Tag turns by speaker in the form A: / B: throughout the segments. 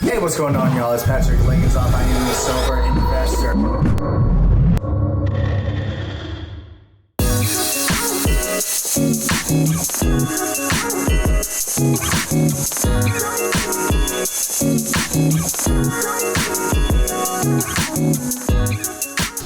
A: Hey, what's going on, y'all? It's Patrick Lincolnsoff. I am the Sober Investor.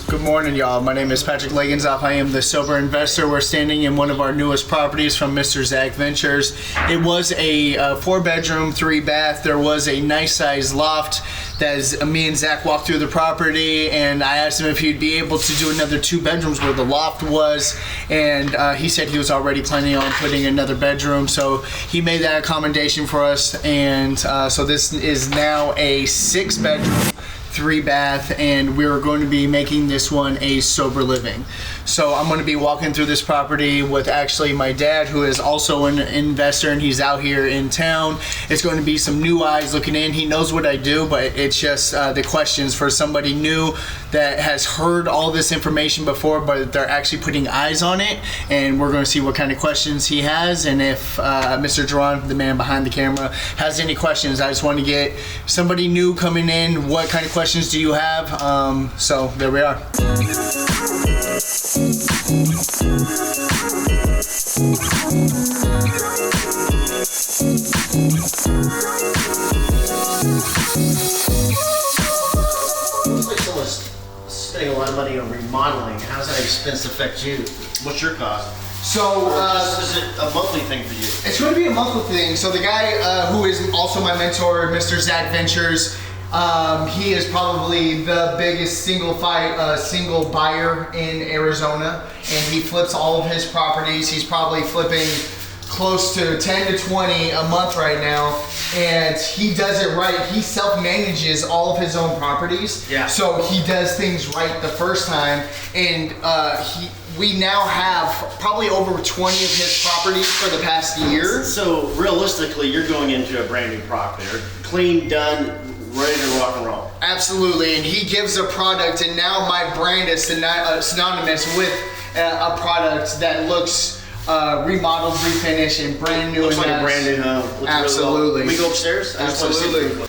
A: Good morning, y'all. My name is Patrick Lincolnsoff. I am the Sober Investor. We're standing in one of our newest properties from Mr. Zach Ventures. It was a 4-bedroom, 3-bath. There was a nice sized loft that is, me and Zach walked through the property, and I asked him if he'd be able to do another 2 bedrooms where the loft was, and he said he was already planning on putting another bedroom, so he made that accommodation for us, and so this is now a 6-bedroom, 3-bath, and we're going to be making this one a sober living. So I'm going to be walking through this property with actually my dad, who is also an investor, and he's out here in town. It's going to be some new eyes looking in. He knows what I do, but it's just the questions for somebody new that has heard all this information before, but they're actually putting eyes on it, and we're going to see what kind of questions he has, and if Mr. Duran, the man behind the camera, has any questions. I just want to get somebody new coming in. What kind of questions do you have? So there we are.
B: Looks like someone's spending a lot of money on remodeling. How does that expense affect you? What's your cost?
A: So,
B: is it a monthly thing for you?
A: it's going to be a monthly thing. So the guy who is also my mentor, Mr. Zach Ventures, he is probably the biggest single buyer in Arizona, and he flips all of his properties. He's probably flipping close to 10 to 20 a month right now, and he does it right. He self-manages all of his own properties,
B: Yeah.
A: so he does things right the first time, and we now have probably over 20 of his properties for the past year.
B: So realistically, you're going into a brand new property. They're clean, done, ready to rock and roll.
A: Absolutely, and he gives a product, and now my brand is synonymous with a product that looks remodeled, refinished, and brand new.
B: Looks like
A: nice.
B: a brand new home. Looks
A: Absolutely.
B: Really well. Can we go upstairs? I just want to see
A: Absolutely.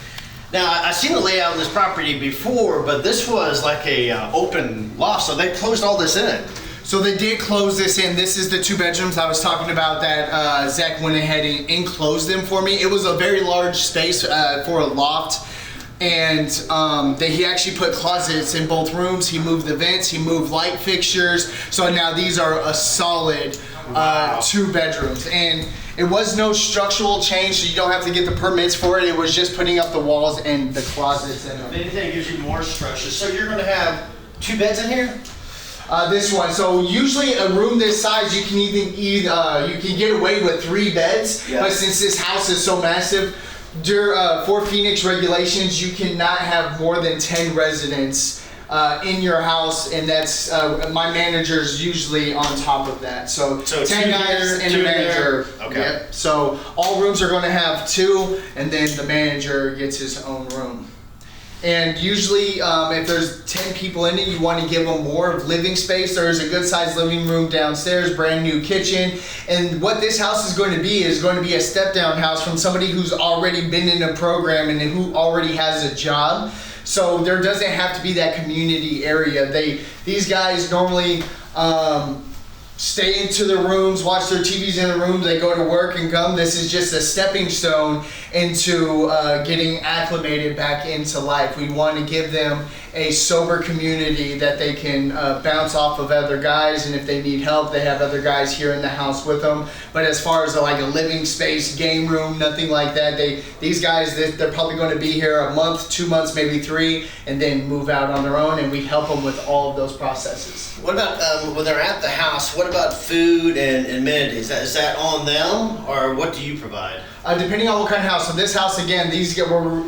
B: Now, I've seen the layout of this property before, but this was like a open loft, so they closed all this in.
A: So they did close this in. This is the 2 bedrooms I was talking about that Zach went ahead and enclosed them for me. It was a very large space for a loft. And he actually put closets in both rooms. He moved the vents, he moved light fixtures. So now these are a solid 2 bedrooms. And it was no structural change, so you don't have to get the permits for it. It was just putting up the walls and the closets in them.
B: If anything, gives you more structure. So you're going to have 2 beds in here?
A: This one. So usually a room this size, you can you can get away with 3 beds.
B: Yeah.
A: But since this house is so massive, for Phoenix regulations, you cannot have more than 10 residents in your house, and that's my manager's usually on top of that. So 10 guys and a manager.
B: Okay.
A: Yep. So all rooms are going to have 2, and then the manager gets his own room. And usually, if there's 10 people in it, you want to give them more living space. There's a good sized living room downstairs, brand new kitchen. And what this house is going to be a step down house from somebody who's already been in a program and who already has a job. So there doesn't have to be that community area. These guys normally stay into their rooms, watch their TVs in the room, they go to work and come. This is just a stepping stone into getting acclimated back into life. We want to give them a sober community that they can bounce off of other guys, and if they need help, they have other guys here in the house with them. But as far as like a living space, game room, nothing like that. These guys, they're probably going to be here a month, 2 months, maybe 3, and then move out on their own, and we help them with all of those processes.
B: What about when they're at the house? What about food and amenities? Is that on them, or what do you provide?
A: Depending on what kind of house. So this house, again, we're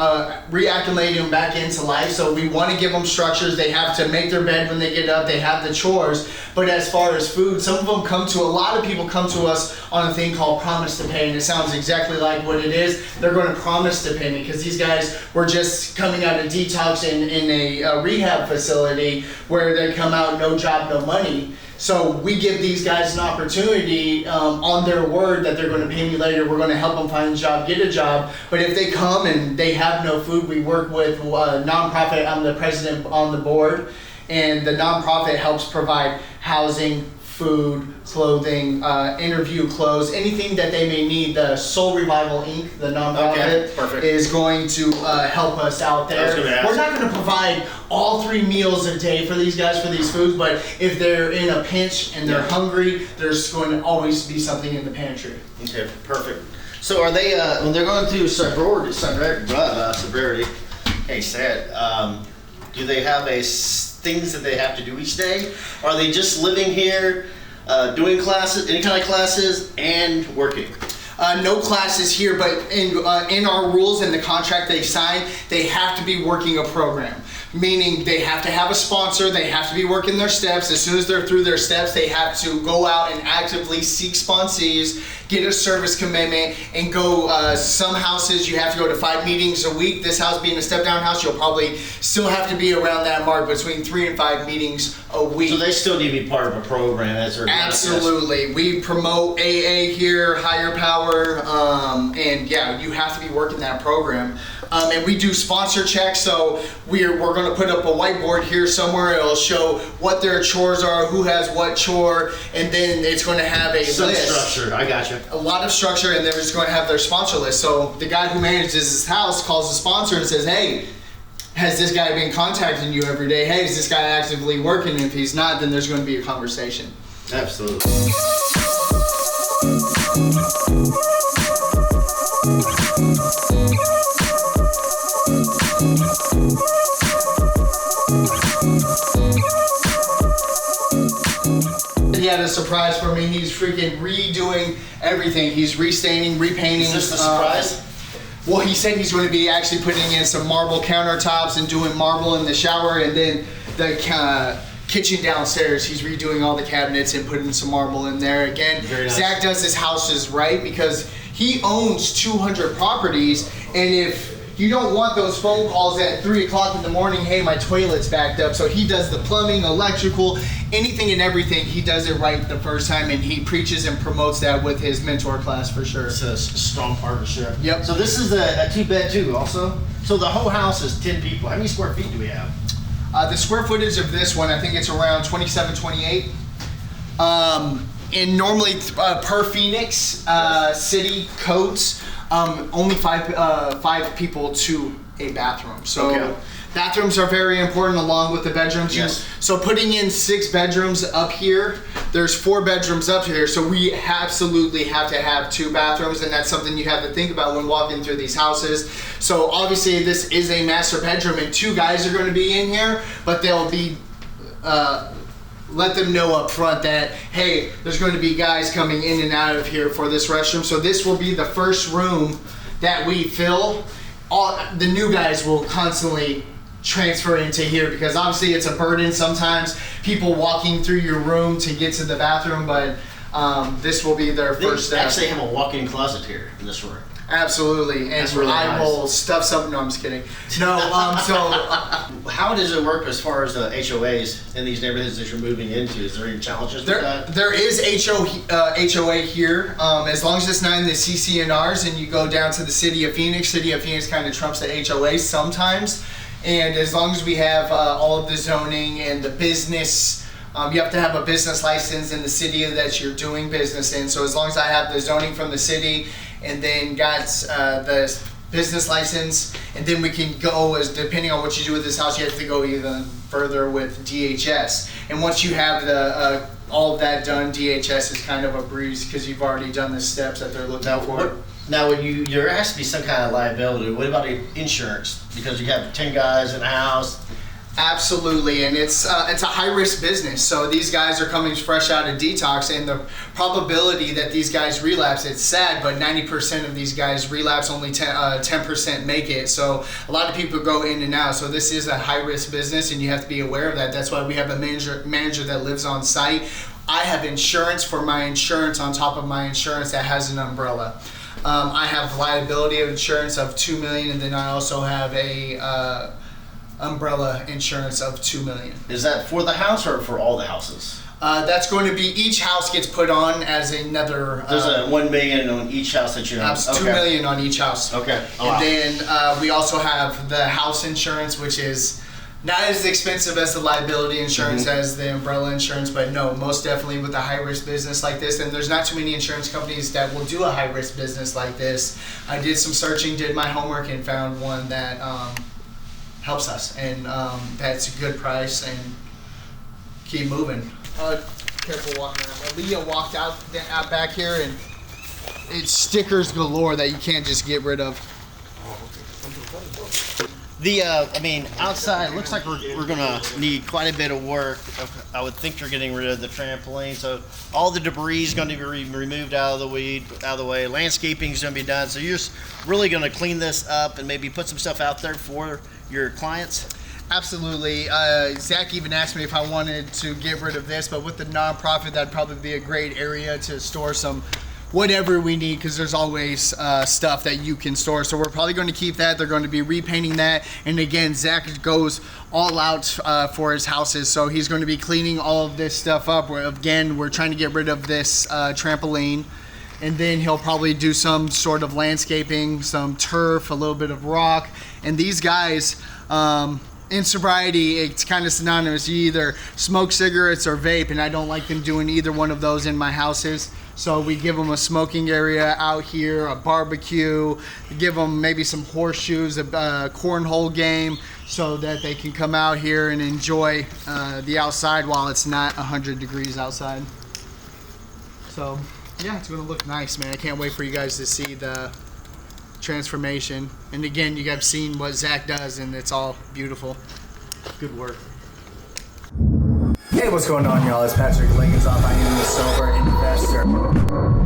A: reacclimating them back into life. So we want to give them structures. They have to make their bed when they get up. They have the chores. But as far as food, a lot of people come to us on a thing called promise to pay. And it sounds exactly like what it is. They're going to promise to pay me because these guys were just coming out of detox in a rehab facility where they come out, no job, no money. So we give these guys an opportunity on their word that they're going to pay me later. We're going to help them find a job, get a job. But if they come and they have no food, we work with a nonprofit. I'm the president on the board, and the nonprofit helps provide housing, food, clothing, interview clothes, anything that they may need. The Soul Revival Inc., the nonprofit, is going to help us out there. We're not going to provide all 3 meals a day for these guys for these foods, but if they're in a pinch and they're hungry, there's going to always be something in the pantry.
B: Okay, perfect. So are they, when they're going through sobriety, do they have things that they have to do each day? Are they just living here, doing classes, any kind of classes, and working?
A: No classes here, but in our rules and the contract they sign, they have to be working a program. Meaning they have to have a sponsor, they have to be working their steps. As soon as they're through their steps, they have to go out and actively seek sponsees, get a service commitment, and go, some houses you have to go to 5 meetings a week. This house being a step-down house, you'll probably still have to be around that mark, between 3 and 5 meetings a week.
B: So they still need to be part of a program as they're
A: Absolutely. We promote AA here, Higher Power, and yeah, you have to be working that program. And we do sponsor checks, so we're going to put up a whiteboard here somewhere. It'll show what their chores are, who has what chore, and then it's going to have a
B: some
A: list.
B: Structure. I gotcha.
A: A lot of structure, and they're just going to have their sponsor list. So the guy who manages his house calls the sponsor and says, "Hey, has this guy been contacting you every day? Hey, is this guy actively working? And if he's not, then there's going to be a conversation."
B: Absolutely.
A: He had a surprise for me. He's freaking redoing everything. He's restaining, repainting.
B: Is this the surprise?
A: Well, he said he's going to be actually putting in some marble countertops and doing marble in the shower, and then the kitchen downstairs, he's redoing all the cabinets and putting some marble in there. Again, nice. Zach does his houses right because he owns 200 properties, and if you don't want those phone calls at 3 o'clock in the morning, hey, my toilet's backed up. So he does the plumbing, electrical, anything and everything. He does it right the first time, and he preaches and promotes that with his mentor class for sure.
B: It's a strong partnership.
A: Yep.
B: So this is a 2-bed too also? So the whole house is 10 people. How many square feet do we have?
A: The square footage of this one, I think it's around 27, 28. And normally per Phoenix city codes, only five people to a bathroom. So okay. Bathrooms are very important along with the bedrooms.
B: Yes.
A: So putting in 6 bedrooms up here, there's 4 bedrooms up here. So we absolutely have to have 2 bathrooms, and that's something you have to think about when walking through these houses. So obviously this is a master bedroom, and 2 guys are going to be in here, but they'll be let them know up front that, hey, there's going to be guys coming in and out of here for this restroom. So this will be the first room that we fill. All the new guys will constantly transfer into here because obviously it's a burden sometimes, people walking through your room to get to the bathroom, but this will be their first step.
B: They actually have a walk-in closet here in this room.
A: Absolutely, and
B: really
A: I
B: nice.
A: will stuff something. No, I'm just kidding. No,
B: how does it work as far as the HOAs in these neighborhoods that you're moving into? Is there any challenges with that?
A: There is HOA here, as long as it's not in the CCNRs and you go down to the City of Phoenix. City of Phoenix kind of trumps the HOA sometimes, and as long as we have all of the zoning and the business. You have to have a business license in the city that you're doing business in. So as long as I have the zoning from the city and then got the business license, and then we can go, as depending on what you do with this house, you have to go even further with DHS. And once you have the all of that done, DHS is kind of a breeze because you've already done the steps that they're looking for.
B: Now, when there has to be some kind of liability. What about insurance? Because you have 10 guys in a house.
A: Absolutely, and it's a high-risk business. So these guys are coming fresh out of detox, and the probability that these guys relapse, it's sad, but 90% of these guys relapse, only 10% make it. So a lot of people go in and out. So this is a high-risk business, and you have to be aware of that. That's why we have a manager that lives on site. I have insurance for my insurance on top of my insurance that has an umbrella. I have liability insurance of $2 million, and then I also have a umbrella insurance of $2 million.
B: Is that for the house or for all the houses?
A: That's going to be, each house gets put on as another.
B: There's a $1 million on each house that you own.
A: That's $2 million on each house.
B: Okay. Oh,
A: And
B: wow.
A: then we also have the house insurance, which is not as expensive as the liability insurance as the umbrella insurance, but no, most definitely with a high risk business like this. And there's not too many insurance companies that will do a high risk business like this. I did some searching, did my homework, and found one that helps us, and that's a good price, and keep moving. Careful walking around. Leah walked out back here, and it's stickers galore that you can't just get rid of.
B: I mean, outside, looks like we're gonna need quite a bit of work. I would think you're getting rid of the trampoline, so all the debris is going to be removed out of the way. Landscaping is going to be done, so you're just really going to clean this up and maybe put some stuff out there for your clients.
A: Absolutely. Zach even asked me if I wanted to get rid of this, but with the nonprofit, that'd probably be a great area to store some whatever we need, because there's always stuff that you can store. So we're probably going to keep that. They're going to be repainting that. And again, Zach goes all out for his houses. So he's going to be cleaning all of this stuff up. Again, we're trying to get rid of this trampoline. And then he'll probably do some sort of landscaping, some turf, a little bit of rock. And these guys, in sobriety, it's kind of synonymous. You either smoke cigarettes or vape, and I don't like them doing either one of those in my houses. So we give them a smoking area out here, a barbecue, give them maybe some horseshoes, a cornhole game, so that they can come out here and enjoy the outside while it's not 100 degrees outside. So yeah, it's gonna look nice, man. I can't wait for you guys to see the transformation. And again, you guys have seen what Zach does, and it's all beautiful. Good work. Hey, what's going on, y'all? It's Patrick Langenzoff. I am the Sober Investor.